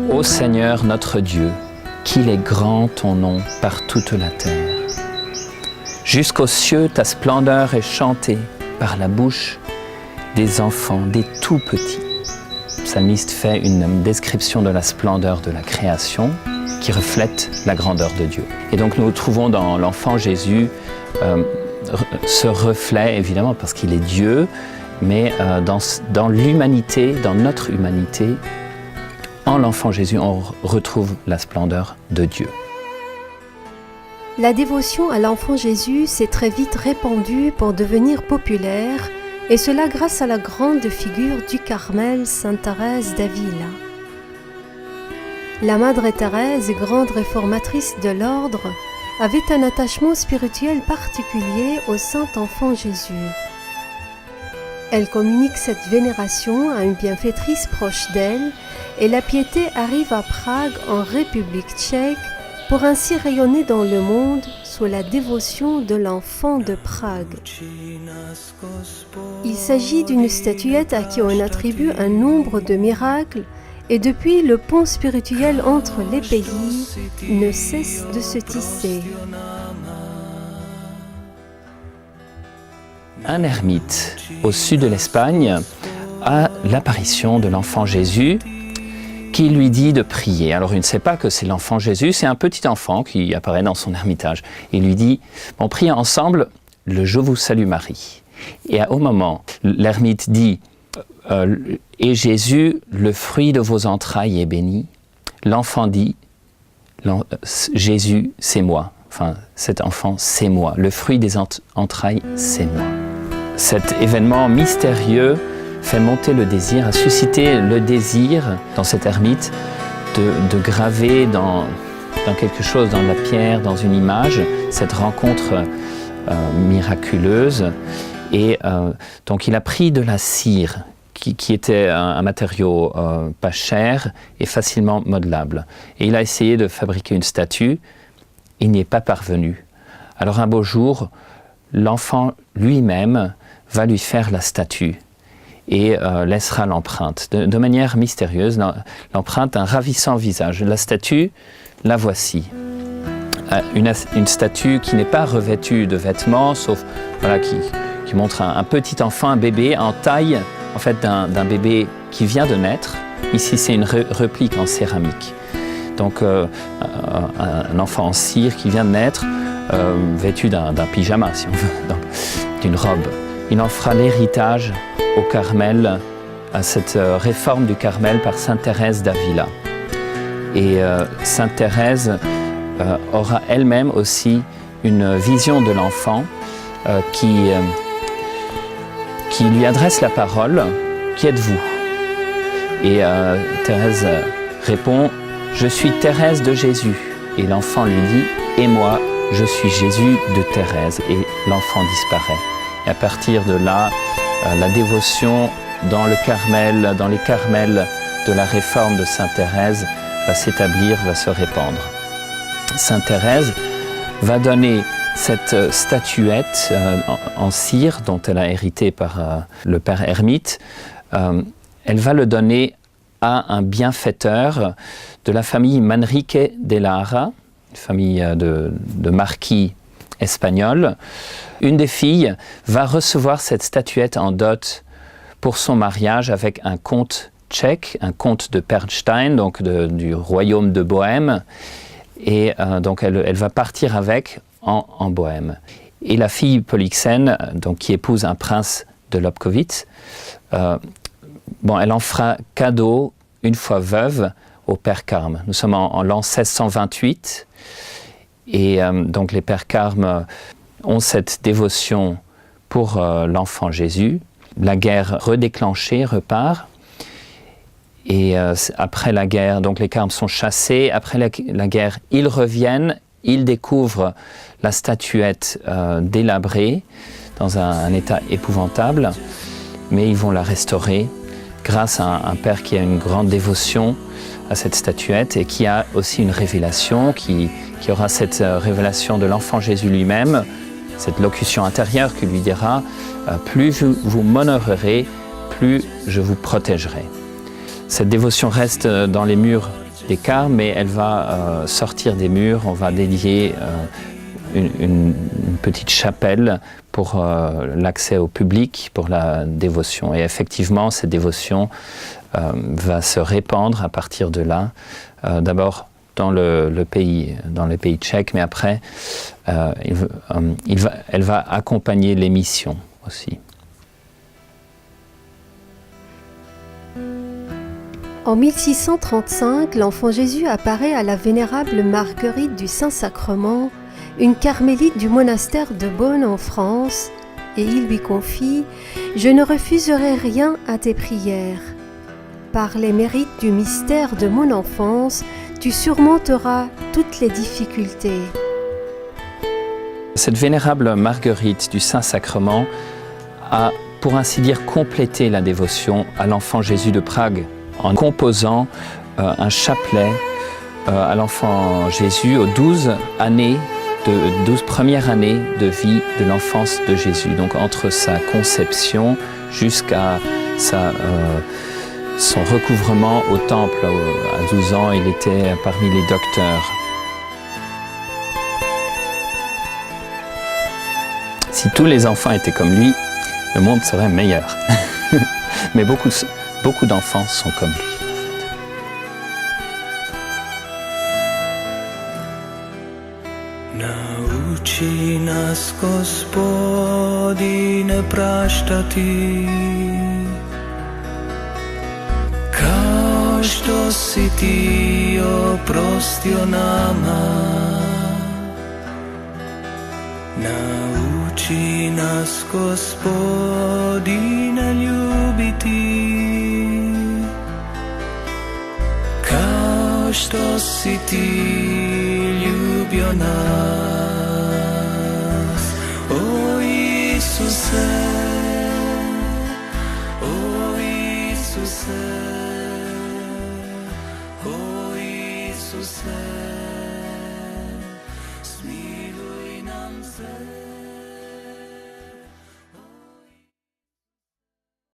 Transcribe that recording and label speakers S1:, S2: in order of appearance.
S1: Ô Seigneur notre Dieu, qu'il est grand ton nom par toute la terre. Jusqu'aux cieux, ta splendeur est chantée par la bouche des enfants, des tout petits. Le psalmiste fait une description de la splendeur de la création qui reflète la grandeur de Dieu. Et donc nous trouvons dans l'enfant Jésus ce reflet, évidemment, parce qu'il est Dieu, mais dans l'humanité, dans notre humanité, en l'enfant Jésus, on retrouve la splendeur de Dieu.
S2: La dévotion à l'enfant Jésus s'est très vite répandue pour devenir populaire, et cela grâce à la grande figure du Carmel, Sainte Thérèse d'Avila. La Madre Thérèse, grande réformatrice de l'ordre, avait un attachement spirituel particulier au Saint-Enfant Jésus. Elle communique cette vénération à une bienfaitrice proche d'elle, et la piété arrive à Prague, en République tchèque, pour ainsi rayonner dans le monde sous la dévotion de l'enfant de Prague. Il s'agit d'une statuette à qui on attribue un nombre de miracles, et depuis, le pont spirituel entre les pays ne cesse de se tisser.
S1: Un ermite au sud de l'Espagne a l'apparition de l'enfant Jésus qui lui dit de prier. Alors il ne sait pas que c'est l'enfant Jésus, c'est un petit enfant qui apparaît dans son ermitage. Il lui dit, on prie ensemble le « Je vous salue Marie ». Et au moment, l'ermite dit « Et Jésus, le fruit de vos entrailles est béni », l'enfant dit « Jésus, c'est moi ». Enfin, cet enfant, c'est moi. Le fruit des entrailles, c'est moi. Cet événement mystérieux fait monter le désir, a suscité le désir dans cette ermite de graver dans quelque chose, dans la pierre, dans une image, cette rencontre miraculeuse. Et donc il a pris de la cire, qui était un matériau pas cher et facilement modelable. Et il a essayé de fabriquer une statue. Il n'y est pas parvenu. Alors un beau jour, l'enfant lui-même va lui faire la statue et laissera l'empreinte. De manière mystérieuse, l'empreinte d'un ravissant visage. La statue, la voici. Une statue qui n'est pas revêtue de vêtements, sauf voilà, qui montre un petit enfant, un bébé en taille en fait, d'un bébé qui vient de naître. Ici, c'est une réplique en céramique. Donc un enfant en cire qui vient de naître, vêtu d'un pyjama, si on veut, d'une robe. Il en fera l'héritage au Carmel, à cette réforme du Carmel par Sainte Thérèse d'Avila. Et Sainte Thérèse aura elle-même aussi une vision de l'enfant qui lui adresse la parole « Qui êtes-vous » Et Thérèse répond « Je suis Thérèse de Jésus ». Et l'enfant lui dit « Et moi, je suis Jésus de Thérèse ». Et l'enfant disparaît. Et à partir de là, la dévotion dans le Carmel, dans les Carmels de la réforme de Sainte Thérèse va s'établir, va se répandre. Sainte Thérèse va donner cette statuette en cire dont elle a hérité par le père ermite. Elle va le donner à un bienfaiteur de la famille Manrique de Lara, une famille de marquis espagnols. Une des filles va recevoir cette statuette en dot pour son mariage avec un comte tchèque, un comte de Pernstein, donc du royaume de Bohême. Et donc elle va partir avec en Bohême. Et la fille Polyxène, donc, qui épouse un prince de Lobkowitz, elle en fera cadeau, une fois veuve, au père Carme. Nous sommes en l'an 1628, et donc les pères Carme ont cette dévotion pour l'enfant Jésus. La guerre redéclenchée repart, et après la guerre, donc les Carmes sont chassés. Après la guerre, ils reviennent, ils découvrent la statuette délabrée, dans un état épouvantable, mais ils vont la restaurer grâce à un père qui a une grande dévotion à cette statuette et qui a aussi une révélation, qui aura cette révélation de l'enfant Jésus lui-même, cette locution intérieure qui lui dira « Plus vous m'honorerez, plus je vous protégerai ». Cette dévotion reste dans les murs des cars, mais elle va sortir des murs. On va dédier une petite chapelle pour l'accès au public, pour la dévotion. Et effectivement, cette dévotion va se répandre à partir de là, d'abord dans le pays tchèque, mais après, elle va accompagner les missions aussi.
S2: En 1635, l'enfant Jésus apparaît à la vénérable Marguerite du Saint-Sacrement, une carmélite du monastère de Beaune en France, et il lui confie « Je ne refuserai rien à tes prières. Par les mérites du mystère de mon enfance, tu surmonteras toutes les difficultés. »
S1: Cette vénérable Marguerite du Saint-Sacrement a, pour ainsi dire, complété la dévotion à l'enfant Jésus de Prague en composant un chapelet à l'enfant Jésus aux 12 premières années de vie de l'enfance de Jésus. Donc entre sa conception jusqu'à son recouvrement au temple. À 12 ans, il était parmi les docteurs. Si tous les enfants étaient comme lui, le monde serait meilleur. Mais beaucoup d'enfants sont comme lui.
S3: Nauči nas, Gospodine, praštati, kao što si ti oprostio nama. Nauči nas, Gospodine, ljubiti, kao što si ti ljubio nas. O Isuse, o Isuse, o Isuse, smiluj nam se.